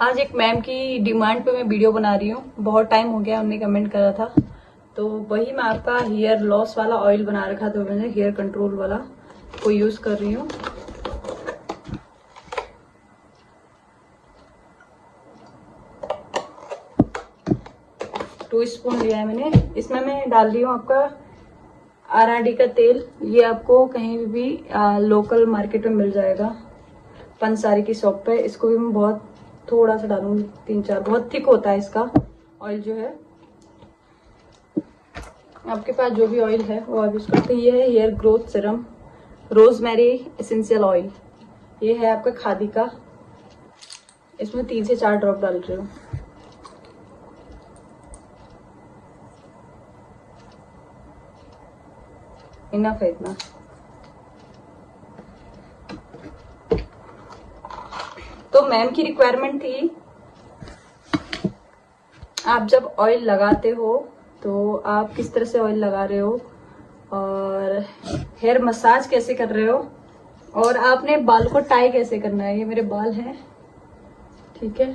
आज एक मैम की डिमांड पे मैं वीडियो बना रही हूँ। बहुत टाइम हो गया, उन्होंने कमेंट करा था, तो वही मैं आपका हेयर लॉस वाला ऑयल बना रखा, तो मैंने हेयर कंट्रोल वाला को यूज कर रही हूँ। टू स्पून लिया है मैंने। इसमें मैं डाल रही हूँ आपका RRD का तेल। ये आपको कहीं भी लोकल मार्केट में मिल जाएगा, पंसारी की शॉप पे। इसको भी मैं बहुत थोड़ा सा डालूंगी, 3-4। बहुत थिक होता है इसका ऑयल जो है। आपके पास जो भी ऑयल है वो आप यूज करते हैं। ये है hair growth serum, rosemary essential oil. ये है आपका खादी का। इसमें 3 से 4 ड्रॉप डाल रही हूँ। इनफ है इतना। तो मैम की रिक्वायरमेंट थी, आप जब ऑयल लगाते हो तो आप किस तरह से ऑयल लगा रहे हो और हेयर मसाज कैसे कर रहे हो, और आपने बाल को टाई कैसे करना है। ये मेरे बाल हैं, ठीक है।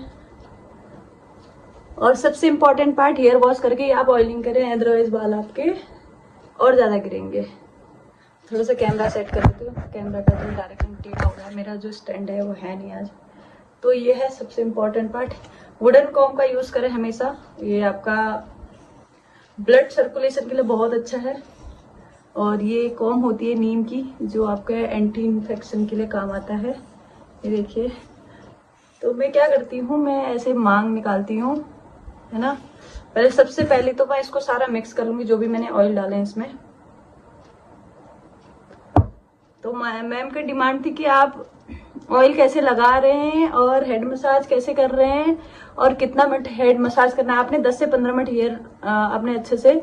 और सबसे इम्पोर्टेंट पार्ट, हेयर वॉश करके आप ऑयलिंग करें, अदरवाइज बाल आपके और ज्यादा गिरेंगे। थोड़ा सा कैमरा सेट कर देती हूँ। कैमरा का तो डायरेक्शन टेढ़ा हो रहा है, मेरा जो स्टैंड है वो है नहीं आज। तो ये है सबसे इम्पोर्टेंट पार्ट। वुडन कॉम्ब का यूज करें हमेशा। ये आपका ब्लड सर्कुलेशन के लिए बहुत अच्छा है। और ये कॉम्ब होती है नीम की, जो आपके एंटी इन्फेक्शन के लिए काम आता है। ये देखिए। तो मैं क्या करती हूँ, मैं ऐसे मांग निकालती हूँ, है ना। पहले सबसे पहले तो मैं इसको सारा मिक्स कर लूंगी, जो भी मैंने ऑयल डाले हैं इसमें। तो मैम की डिमांड थी कि आप ऑयल कैसे लगा रहे हैं और हेड मसाज कैसे कर रहे हैं और कितना मिनट हेड मसाज करना है। आपने 10 से 15 मिनट हेयर आपने अच्छे से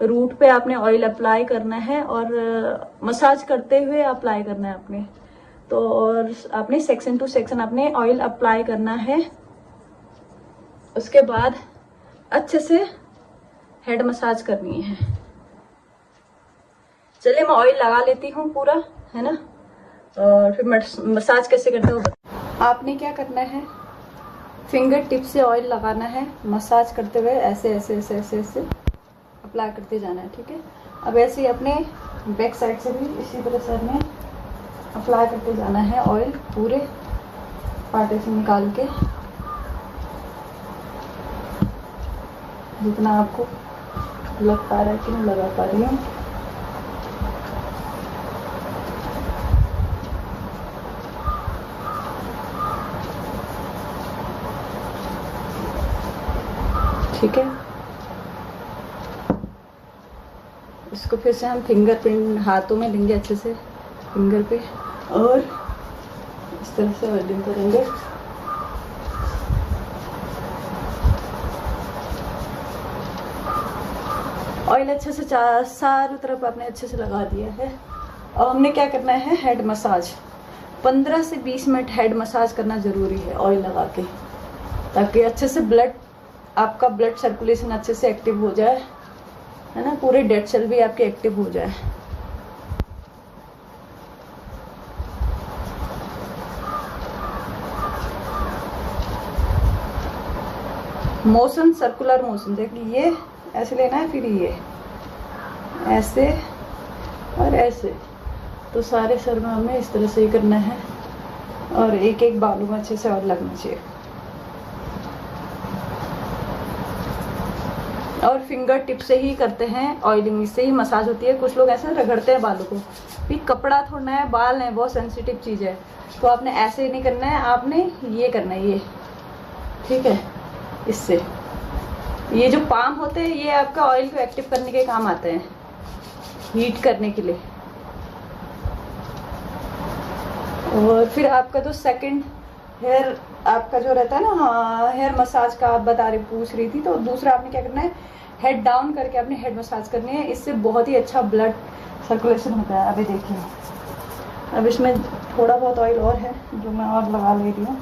रूट पे आपने ऑयल अप्लाई करना है और मसाज करते हुए अप्लाई करना है आपने। तो और आपने सेक्शन टू सेक्शन आपने ऑयल अप्लाई करना है। उसके बाद अच्छे से हेड मसाज करनी है। चलिए मैं ऑयल लगा लेती हूँ पूरा, है ना, और फिर मसाज कैसे करते हो। आपने क्या करना है, फिंगर टिप से ऑयल लगाना है, मसाज करते हुए ऐसे ऐसे ऐसे ऐसे ऐसे अप्लाई करते जाना है, ठीक है। अब ऐसे ही अपने बैक साइड से भी इसी तरह से हमें अप्लाई करते जाना है ऑयल, पूरे पार्टे से निकाल के, जितना आपको लग पा रहा है कि मैं लगा पा रही हूँ। ठीक है। इसको फिर से हम फिंगर प्रिंट हाथों में लेंगे अच्छे से, फिंगर पे, और इस तरह से ऑयलिंग करेंगे। ऑयल अच्छे से चारों तरफ आपने अच्छे से लगा दिया है। और हमने क्या करना है, हेड मसाज 15 से 20 मिनट हेड मसाज करना जरूरी है ऑयल लगा के, ताकि अच्छे से आपका ब्लड सर्कुलेशन अच्छे से एक्टिव हो जाए, है ना। पूरे डेड सेल भी आपके एक्टिव हो जाए। मोशन, सर्कुलर मोशन, देखिए ये ऐसे लेना है, फिर ये ऐसे और ऐसे। तो सारे सर में हमें इस तरह से ही करना है और एक एक बालों में अच्छे से और लगना चाहिए। और फिंगर टिप से ही करते हैं ऑयलिंग, इससे ही मसाज होती है। कुछ लोग ऐसे रगड़ते हैं बालों को, भी कपड़ा थोड़ा है, बाल है, बहुत सेंसिटिव चीज़ है। तो आपने ऐसे नहीं करना है, आपने ये करना है, ये, ठीक है। इससे ये जो पाम होते हैं, ये आपका ऑयल को एक्टिव करने के काम आते हैं, हीट करने के लिए। और फिर आपका जो सेकंड हेयर आपका जो रहता है ना, हेयर मसाज का आप पूछ रही थी, तो दूसरा आपने क्या करना है, हेड डाउन करके आपने हेड मसाज करनी है। इससे बहुत ही अच्छा ब्लड सर्कुलेशन होता है। अभी देखिए, अब इसमें थोड़ा बहुत ऑयल और है जो मैं और लगा ले रही हूँ।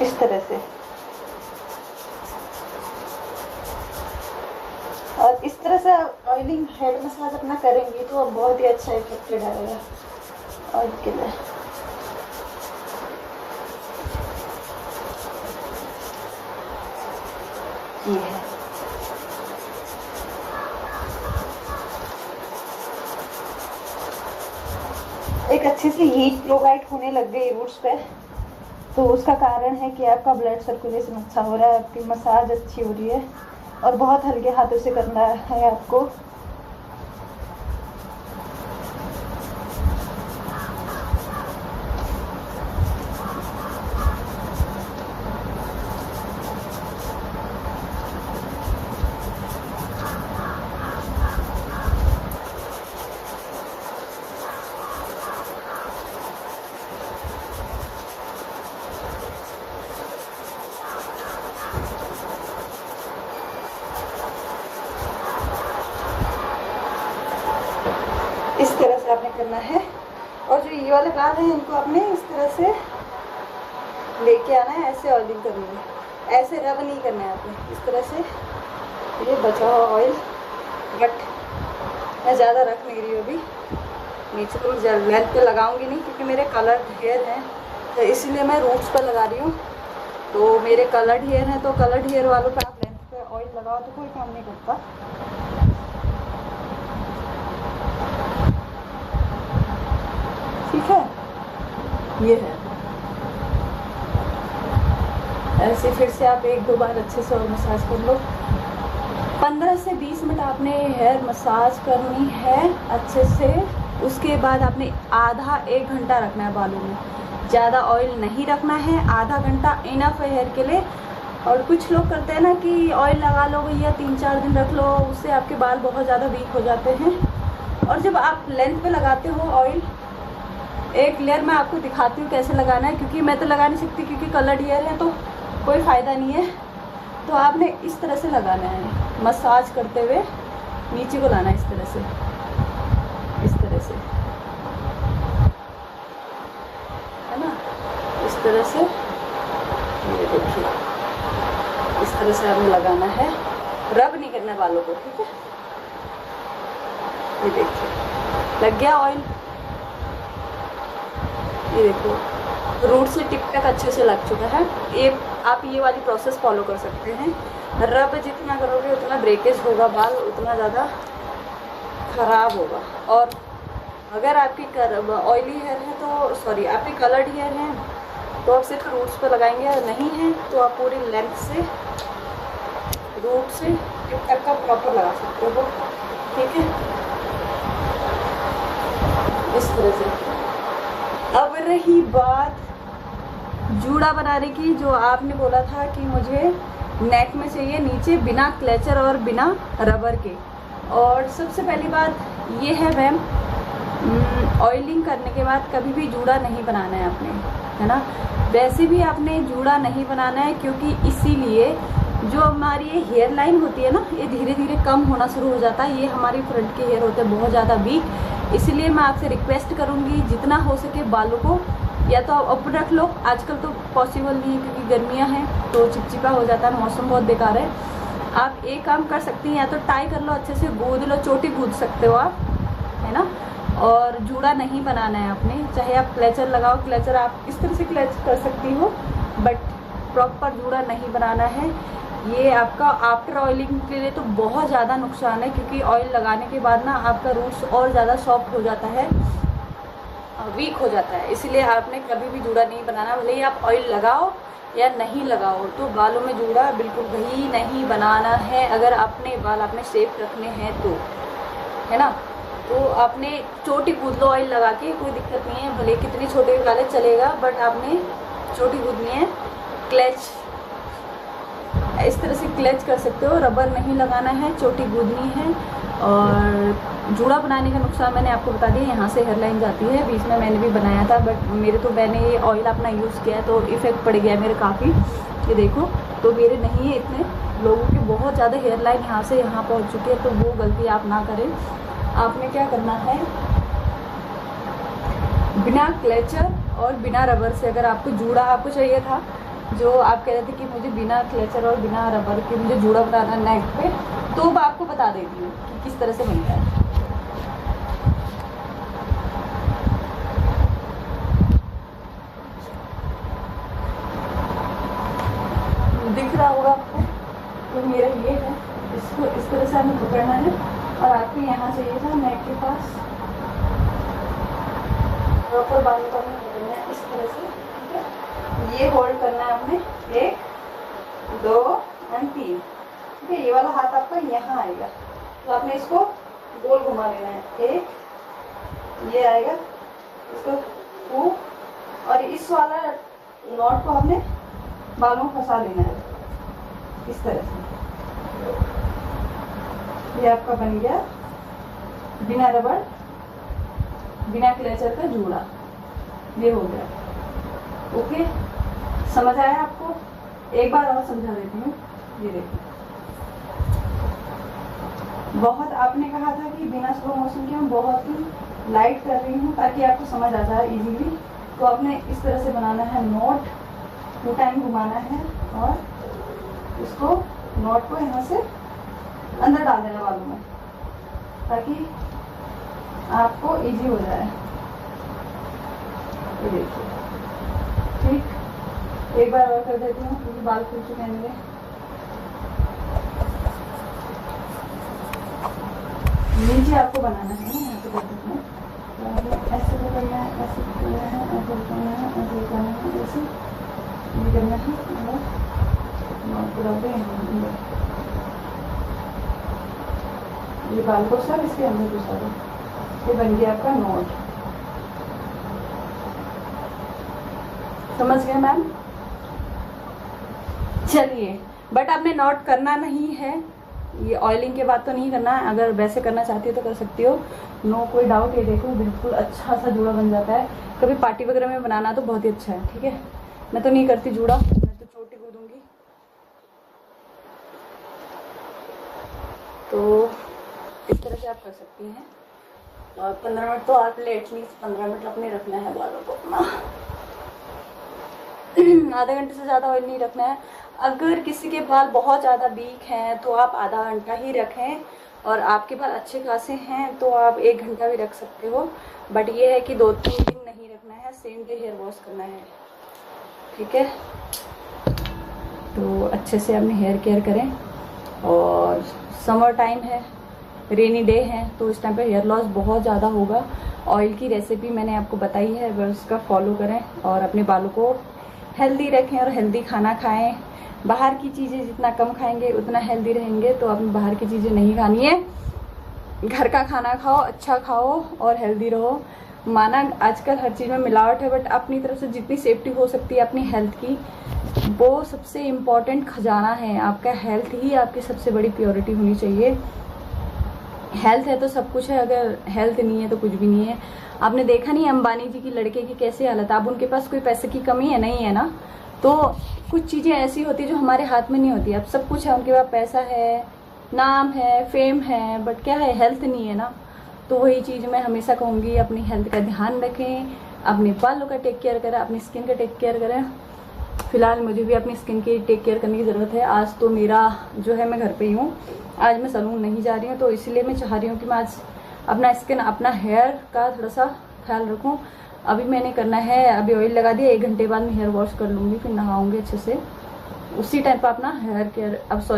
इस तरह से। और इस तरह से ऑयलिंग हेड मसाज अपना करेंगी तो अब बहुत ही अच्छा इफेक्ट डालेगा ऑयल के लिए। ये है एक अच्छी सी हीट प्रोवाइड होने लग गई रूट्स पे, तो उसका कारण है कि आपका ब्लड सर्कुलेशन अच्छा हो रहा है, आपकी मसाज अच्छी हो रही है और बहुत हल्के हाथों से करना है आपको। इस तरह से आपने करना है। और जो ये वाले बाल हैं इनको आपने इस तरह से लेके आना है, ऐसे ऑयलिंग करनी है, ऐसे रब नहीं करना है आपने, इस तरह से। ये बचा हुआ ऑयल बट मैं ज़्यादा रख नहीं रही हूँ अभी, नीचे तो मैं लेंथ पे लगाऊंगी नहीं क्योंकि मेरे कलर्ड हेयर हैं, तो इसीलिए मैं रूट्स पर लगा रही हूँ। तो मेरे कलर्ड हेयर हैं, तो कलर्ड हेयर वालों पर आप लेंथ पे ऑयल लगाओ तो कोई काम नहीं करता। ठीक है, ये है। ऐसे फिर से आप 1-2 बार अच्छे से और मसाज कर लो। 15 से 20 मिनट आपने हेयर मसाज करनी है अच्छे से। उसके बाद आपने आधा 1 घंटा रखना है बालों में, ज़्यादा ऑयल नहीं रखना है, आधा घंटा इनफ है हेयर के लिए। और कुछ लोग करते हैं ना कि ऑयल लगा लो भैया 3-4 दिन रख लो, उससे आपके बाल बहुत ज़्यादा वीक हो जाते हैं। और जब आप लेंथ पे लगाते हो ऑयल, एक लेयर मैं आपको दिखाती हूँ कैसे लगाना है, क्योंकि मैं तो लगा नहीं सकती क्योंकि कलर्ड हेयर है तो कोई फ़ायदा नहीं है। तो आपने इस तरह से लगाना है, मसाज करते हुए नीचे को लाना है, इस तरह से, इस तरह से, है ना, इस तरह से। ये देखिए, इस तरह से आपने लगाना है, रब नहीं करना बालों को, ठीक है। ये देखिए लग गया ऑयल, ये देखो रूट से टिप तक अच्छे से लग चुका है। आप ये वाली प्रोसेस फॉलो कर सकते हैं। रब जितना करोगे उतना ब्रेकेज होगा बाल, उतना ज़्यादा ख़राब होगा। और अगर आपकी ऑयली हेयर है तो सॉरी आपकी कलर्ड हेयर है तो आप सिर्फ रूट्स पर लगाएंगे, और नहीं है तो आप पूरी लेंथ से रूट से टिप तक का प्रॉपर लगा सकते हो, ठीक है, इस तरह से। अब रही बात जूड़ा बनाने की, जो आपने बोला था कि मुझे नेक में चाहिए नीचे बिना क्लेचर और बिना रबर के। और सबसे पहली बात ये है मैम, ऑयलिंग करने के बाद कभी भी जूड़ा नहीं बनाना है आपने, है ना। वैसे भी आपने जूड़ा नहीं बनाना है क्योंकि इसीलिए जो हमारी ये हेयर लाइन होती है ना, ये धीरे धीरे कम होना शुरू हो जाता है। ये हमारी फ्रंट के हेयर होते हैं बहुत ज़्यादा वीक, इसलिए मैं आपसे रिक्वेस्ट करूँगी जितना हो सके बालों को या तो आप अप रख लो। आजकल तो पॉसिबल नहीं है क्योंकि गर्मियाँ हैं तो चिपचिपा हो जाता है, मौसम बहुत बेकार है। आप एक काम कर सकती हैं, या तो टाई कर लो, अच्छे से गूंद लो, चोटी गूंद सकते हो आप, है ना। और जूड़ा नहीं बनाना है आपने, चाहे आप क्लेचर लगाओ, क्लेचर आप इस तरह से क्लेच कर सकती हो, बट प्रॉपर जूड़ा नहीं बनाना है। ये आपका आफ्टर ऑयलिंग के लिए तो बहुत ज़्यादा नुकसान है, क्योंकि ऑयल लगाने के बाद ना आपका रूट्स और ज़्यादा सॉफ्ट हो जाता है, वीक हो जाता है। इसलिए आपने कभी भी जूड़ा नहीं बनाना, भले ही आप ऑयल लगाओ या नहीं लगाओ, तो बालों में जूड़ा बिल्कुल भी नहीं बनाना है। अगर अपने बाल आपने सेफ रखने हैं तो, है ना। तो आपने चोटी गूंद लो ऑयल लगा के, कोई दिक्कत नहीं है, भले कितनी छोटे वाले चलेगा, बट आपने चोटी गूंदनी है। क्लच इस तरह से क्लच कर सकते हो, रबर नहीं लगाना है, चोटी गूंदनी है। और जूड़ा बनाने का नुकसान मैंने आपको बता दिया, यहाँ से हेयर लाइन जाती है, बीच में मैंने भी बनाया था, बट मैंने ये ऑयल अपना यूज़ किया है तो इफ़ेक्ट पड़ गया मेरे काफ़ी। ये देखो, तो मेरे नहीं है इतने, लोगों की बहुत ज़्यादा हेयर लाइन यहाँ से यहाँ पहुँच चुकी है, तो वो गलती आप ना करें। आपने क्या करना है, बिना क्लेचर और बिना रबर से, अगर आपको जूड़ा आपको चाहिए था जो आप कह रहे थे कि मुझे बिना क्लेचर और बिना रबर के मुझे जूड़ा बनाना है नेक पे, तो मैं आपको बता देती हूँ कि किस तरह से बनता है। दिख रहा होगा आपको, तो मेरा ये है, इसको इस तरह से हमें पकड़ना है और आपको यहाँ से ये था नेक के पास प्रॉपर बालों का हमें पकड़ना है इस तरह से, ठीक है। ये होल्ड करना है आपने 1 2 और 3, ठीक है। ये वाला हाथ आपका यहाँ आएगा, तो आपने इसको गोल घुमा लेना है, 1 ये आएगा, इसको 2 और इस वाला नॉट को आपने बालों में फंसा लेना है इस तरह से। ये आपका बन गया बिना रबड़ बिना क्लेचर का जूड़ा, ये हो गया। ओके, समझ आया आपको? एक बार और समझा देती हूँ। ये देखिए, बहुत आपने कहा था कि बिना स्लो मोशन के मैं बहुत ही लाइट कर रही हूँ ताकि आपको समझ आ जाए इजीली। तो आपने इस तरह से बनाना है नॉट, 2 टाइम घुमाना है और इसको नॉट को यहाँ से अंदर डाल देना बालों में ताकि आपको इजी हो जाए। ये देखिए, ठीक। एक बार और कर देती हूँ क्योंकि बाल खुल चुके हैं मेरे। नीचे आपको बनाना है, यहाँ पे कर देते हैं, ऐसे भी करना है, ऐसे भी करना है, ऐसे भी करना है, ऐसे भी करना है, ऐसे भी करना है और पूरा ये बाल को सब इसके अंदर घुसा दो। ये बन गया आपका नॉट। समझ गए मैम? चलिए, बट आपने नॉट करना नहीं है, ये ऑयलिंग के बाद तो नहीं करना है। अगर वैसे करना चाहती हो तो कर सकती हो, नो कोई डाउट। ये देखो बिल्कुल अच्छा सा जूड़ा बन जाता है। कभी पार्टी वगैरह में बनाना तो बहुत ही अच्छा है, ठीक है। मैं तो नहीं करती जूड़ा, मैं तो चोटी कूदूंगी। तो इस तरह से आप कर सकती हैं। और 15 मिनट तो आपने एटलीस्ट 15 मिनट अपने रखना है बालों को अपना। आधा घंटे से ज़्यादा ऑयल नहीं रखना है। अगर किसी के बाल बहुत ज़्यादा वीक हैं तो आप आधा घंटा ही रखें, और आपके बाल अच्छे खासे हैं तो आप 1 घंटा भी रख सकते हो। बट ये है कि 2-3 दिन नहीं रखना है, सेम डे हेयर वॉश करना है, ठीक है। तो अच्छे से अपने हेयर केयर करें। और समर टाइम है, रेनी डे है, तो इस टाइम पे हेयर लॉस बहुत ज़्यादा होगा। ऑयल की रेसिपी मैंने आपको बताई है, बस उसका फॉलो करें और अपने बालों को हेल्दी रखें और हेल्दी खाना खाएं। बाहर की चीज़ें जितना कम खाएंगे उतना हेल्दी रहेंगे। तो अपनी बाहर की चीज़ें नहीं खानी है, घर का खाना खाओ, अच्छा खाओ और हेल्दी रहो। माना आजकल हर चीज़ में मिलावट है, बट अपनी तरफ से जितनी सेफ्टी हो सकती है अपनी हेल्थ की, वो सबसे इम्पॉर्टेंट खजाना है। आपका हेल्थ ही आपकी सबसे बड़ी प्योरिटी होनी चाहिए। हेल्थ है तो सब कुछ है, अगर हेल्थ नहीं है तो कुछ भी नहीं है। आपने देखा नहीं अंबानी जी की लड़के की कैसी हालत है? अब उनके पास कोई पैसे की कमी है नहीं है ना, तो कुछ चीज़ें ऐसी होती है जो हमारे हाथ में नहीं होती। अब सब कुछ है, उनके पास पैसा है, नाम है, फेम है, बट क्या है, हेल्थ नहीं है ना। तो वही चीज़ मैं हमेशा कहूँगी, अपनी हेल्थ का ध्यान रखें, अपने बालों का टेक केयर करें, अपनी स्किन का टेक केयर करें। फिलहाल मुझे भी अपनी स्किन की टेक केयर करने की ज़रूरत है। आज तो मेरा जो है, मैं घर पे ही हूँ, आज मैं सैलून नहीं जा रही हूँ, तो इसलिए मैं चाह रही हूँ कि मैं आज अपना स्किन, अपना हेयर का थोड़ा सा ख्याल रखूँ। अभी मैंने करना है, अभी ऑयल लगा दिया, 1 घंटे बाद मैं हेयर वॉश कर लूँगी, फिर नहाऊँगी अच्छे से। उसी टाइम पर अपना हेयर केयर,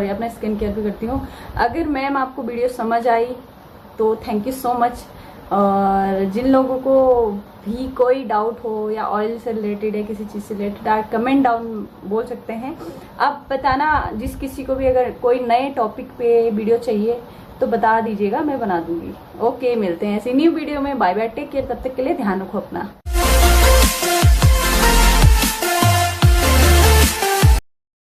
अपना स्किन केयर भी करती हूँ। अगर मैम आपको वीडियो समझ आई तो थैंक यू सो मच। और जिन लोगों को भी कोई डाउट हो या ऑयल से रिलेटेड है, किसी चीज़ से रिलेटेड, आप कमेंट डाउन बोल सकते हैं। आप बताना, जिस किसी को भी अगर कोई नए टॉपिक पे वीडियो चाहिए तो बता दीजिएगा, मैं बना दूंगी। ओके, मिलते हैं ऐसी न्यू वीडियो में। Bye bye, take care. तब तक के लिए ध्यान रखो अपना।